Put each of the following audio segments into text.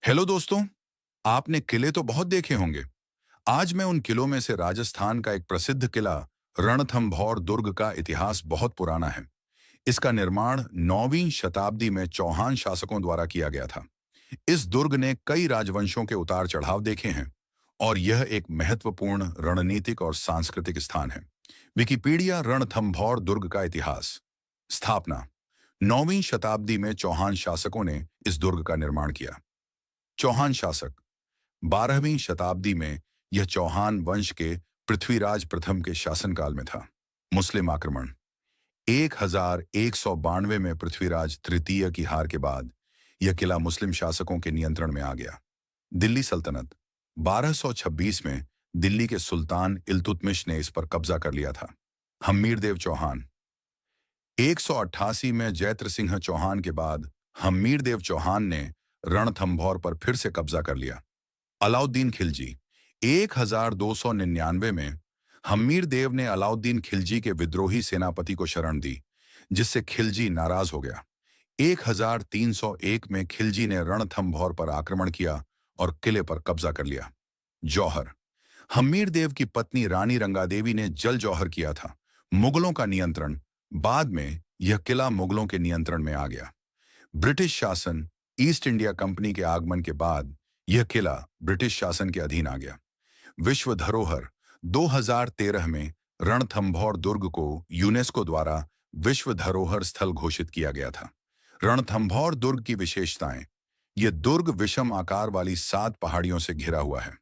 Hello दोस्तों। आपने किले तो बहुत देखे होंगे। आज मैं उन किलों में से राजस्थान का एक प्रसिद्ध किला रणथंभौर दुर्ग का इतिहास बहुत पुराना है। इसका निर्माण 9वीं शताब्दी में चौहान शासकों द्वारा किया गया था। इस दुर्ग ने कई राजवंशों के उतार चढ़ाव देखे हैं और यह एक महत्वपूर्ण रणनीतिक और सांस्कृतिक स्थान है। विकिपीडिया रणथंभौर दुर्ग का इतिहास। स्थापना 9वीं शताब्दी में चौहान शासकों ने इस दुर्ग का निर्माण किया। चौहान शासक 12वीं शताब्दी में यह चौहान वंश के पृथ्वीराज प्रथम के शासनकाल में था। मुस्लिम आक्रमण 1192 में पृथ्वीराज तृतीय की हार के बाद यह किला मुस्लिम शासकों के नियंत्रण में आ गया। दिल्ली सल्तनत 1226 में दिल्ली के सुल्तान इल्तुतमिश ने इस पर कब्जा कर लिया था। हम्मीरदेव चौहान 188 में जैत्र सिंह चौहान के बाद हम्मीरदेव चौहान ने रणथंभौर पर फिर से कब्जा कर लिया। अलाउद्दीन खिलजी 1299 में हम्मीरदेव ने अलाउद्दीन खिलजी के विद्रोही सेनापति को शरण दी, जिससे खिलजी नाराज हो गया। 1301 में खिलजी ने रणथंभौर पर आक्रमण किया और किले पर कब्जा कर लिया। जौहर हम्मीरदेव की पत्नी रानी रंगादेवी ने जल जौहर किया था। मुगलों का नियंत्रण। बाद में यह किला मुगलों के नियंत्रण में आ गया। ब्रिटिश शासन ईस्ट इंडिया कंपनी के आगमन के बाद यह किला ब्रिटिश शासन के अधीन आ गया। विश्व धरोहर 2013 में रणथंभौर दुर्ग को यूनेस्को द्वारा विश्व धरोहर स्थल घोषित किया गया था। रणथंभौर दुर्ग की विशेषताएं। यह दुर्ग विषम आकार वाली 7 पहाड़ियों से घिरा हुआ है।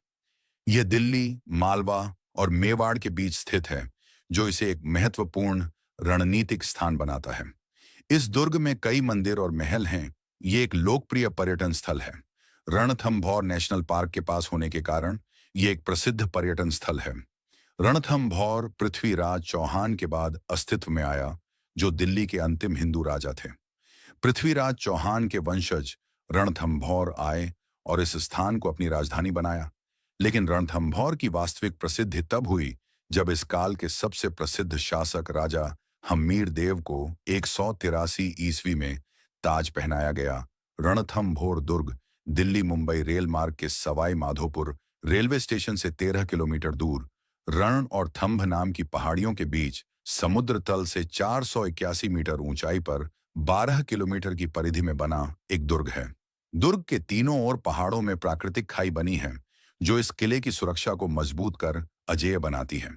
यह दिल्ली, मालवा और मेवाड़ के बीच स्थित है, जो इसे एक महत्वपूर्ण रणनीतिक स्थान बनाता है। इस दुर्ग में कई मंदिर और महल हैं। ये एक लोकप्रिय पर्यटन स्थल है। रणथंभौर नेशनल पार्क के पास होने के कारण ये एक प्रसिद्ध पर्यटन स्थल है। रणथंभौर पृथ्वीराज चौहान के बाद अस्तित्व में आया, जो दिल्ली के अंतिम हिंदू राजा थे। पृथ्वीराज चौहान के वंशज रणथंभौर आए और इस स्थान को अपनी राजधानी बनाया। लेकिन रणथंभौर की वास्तविक प्रसिद्धि तब हुई जब इस काल के सबसे प्रसिद्ध शासक राजा हम्मीरदेव को 183 ईस्वी में ताज पहनाया गया। रणथंभौर दुर्ग दिल्ली मुंबई रेल मार्ग के सवाई माधोपुर रेलवे स्टेशन से 13 किलोमीटर दूर रण और थंभ नाम की पहाड़ियों के बीच समुद्र तल से 481 मीटर ऊंचाई पर 12 किलोमीटर की परिधि में बना एक दुर्ग है। दुर्ग के तीनों ओर पहाड़ों में प्राकृतिक खाई बनी है, जो इस किले की सुरक्षा को मजबूत कर अजेय बनाती है।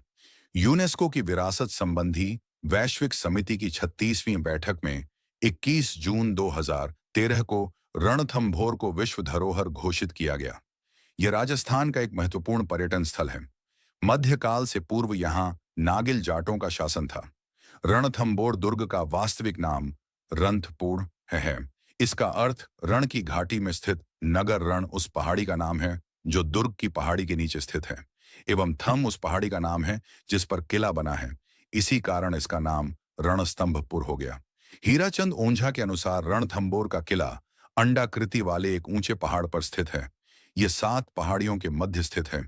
यूनेस्को की विरासत संबंधी वैश्विक समिति की 36वीं बैठक में 21 जून 2013 को रणथंभौर को विश्व धरोहर घोषित किया गया। यह राजस्थान का एक महत्वपूर्ण पर्यटन स्थल है। मध्यकाल से पूर्व यहाँ नागिल जाटों का शासन था। रणथंभौर दुर्ग का वास्तविक नाम रंथपुर है। इसका अर्थ रण की घाटी में स्थित नगर रण उस पहाड़ी का नाम है जो दुर्ग की पहाड़ी के नीचे स्थित है, एवं थम उस पहाड़ी का नाम है जिस पर किला बना है। इसी कारण इसका नाम रणस्तंभपुर हो गया। हीराचंद ओंझा के अनुसार रणथंभौर का किला अंडाकृति वाले एक ऊंचे पहाड़ पर स्थित है। यह 7 पहाड़ियों के मध्य स्थित है।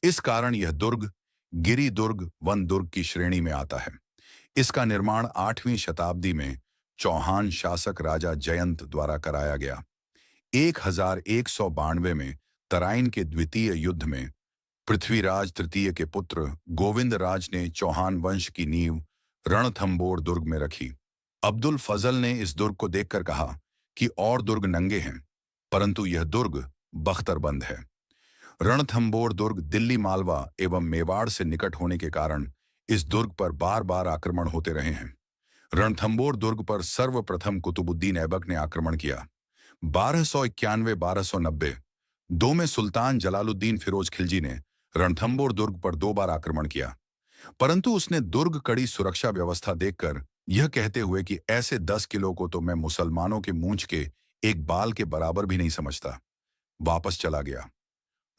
इस कारण यह दुर्ग गिरि दुर्ग वन दुर्ग की श्रेणी में आता है। इसका निर्माण 8वीं शताब्दी में चौहान शासक राजा जयंत द्वारा कराया गया। 1192 में तराइन के द्वितीय युद्ध में पृथ्वीराज तृतीय के पुत्र गोविंद राज ने चौहान वंश की नींव रणथंभौर दुर्ग में रखी। अब्दुल फजल ने इस दुर्ग को देखकर कहा कि और दुर्ग नंगे हैं, परंतु यह दुर्ग बख्तरबंद है। रणथंभौर दुर्ग दिल्ली, मालवा एवं मेवाड़ से निकट होने के कारण इस दुर्ग पर बार बार आक्रमण होते रहे हैं। रणथंभौर दुर्ग पर सर्वप्रथम कुतुबुद्दीन ऐबक ने आक्रमण किया। 1291-1290 दो में सुल्तान जलालुद्दीन फिरोज खिलजी ने रणथंभौर दुर्ग पर 2 बार आक्रमण किया, परंतु उसने दुर्ग कड़ी सुरक्षा व्यवस्था देखकर यह कहते हुए कि ऐसे 10 किलो को तो मैं मुसलमानों के मूंछ के एक बाल के बराबर भी नहीं समझता, वापस चला गया।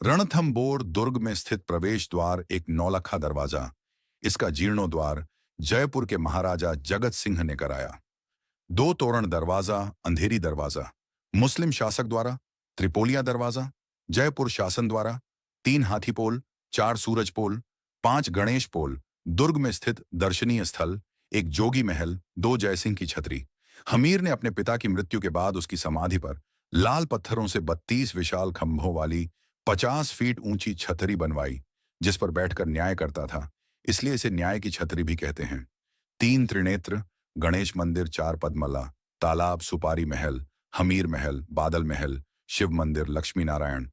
रणथंभौर दुर्ग में स्थित प्रवेश द्वार एक नौलखा दरवाजा। इसका जीर्णोद्वार जयपुर के महाराजा जगत सिंह ने कराया। 2 तोरण दरवाजा, अंधेरी दरवाजा मुस्लिम शासक द्वारा, त्रिपोलिया दरवाजा जयपुर शासन द्वारा, 3 हाथी पोल, 4 सूरज पोल, 5 गणेश पोल, दुर्ग में स्थित दर्शनीय स्थल, एक जोगी महल, 2 जयसिंह की छतरी। हमीर ने अपने पिता की मृत्यु के बाद उसकी समाधि पर लाल पत्थरों से 32 विशाल खंभों वाली 50 फीट ऊंची छतरी बनवाई, जिस पर बैठकर न्याय करता था, इसलिए इसे न्याय की छतरी भी कहते हैं। 3 त्रिनेत्र, गणेश मंदिर, 4 पद्मला, तालाब, सुपारी महल, हमीर महल, बादल महल, शिव मंदिर, लक्ष्मी नारायण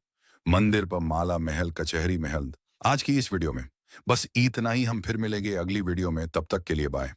मंदिर पर माला महल, कचहरी महल। आज की इस वीडियो में बस इतना ही। हम फिर मिलेंगे अगली वीडियो में, तब तक के लिए बाय।